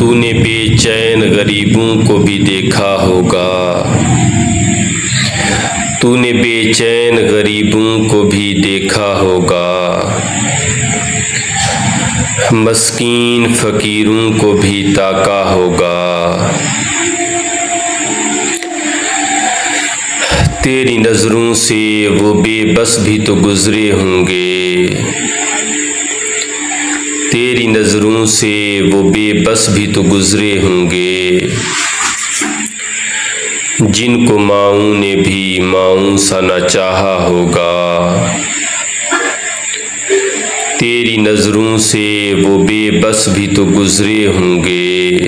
तूने बेचैन गरीबों को भी देखा होगा, तूने बेचैन गरीबों को भी देखा होगा, मस्कीन फ़कीरों को भी ताका होगा। तेरी नज़रों से वो बेबस भी तो गुज़रे होंगे, तेरी नज़रों से वो बेबस भी तो गुज़रे होंगे, जिनको माऊं ने भी माऊं सा न चाहा होगा। तेरी नज़रों से वो बेबस भी तो गुज़रे होंगे,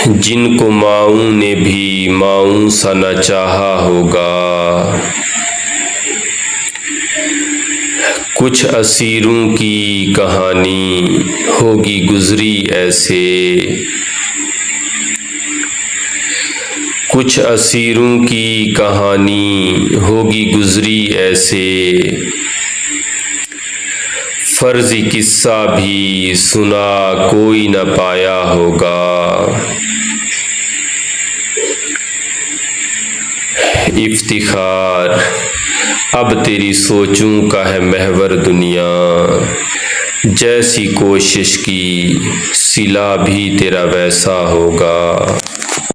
जिनको माऊं ने भी माऊं सा न चाहा होगा। कुछ असीरों की कहानी होगी गुज़री ऐसे, कुछ असीरों की कहानी होगी गुज़री ऐसे, फर्जी किस्सा भी सुना कोई न पाया होगा। इफ्तिखार अब तेरी सोचों का है महवर दुनिया, जैसी कोशिश की सिला भी तेरा वैसा होगा।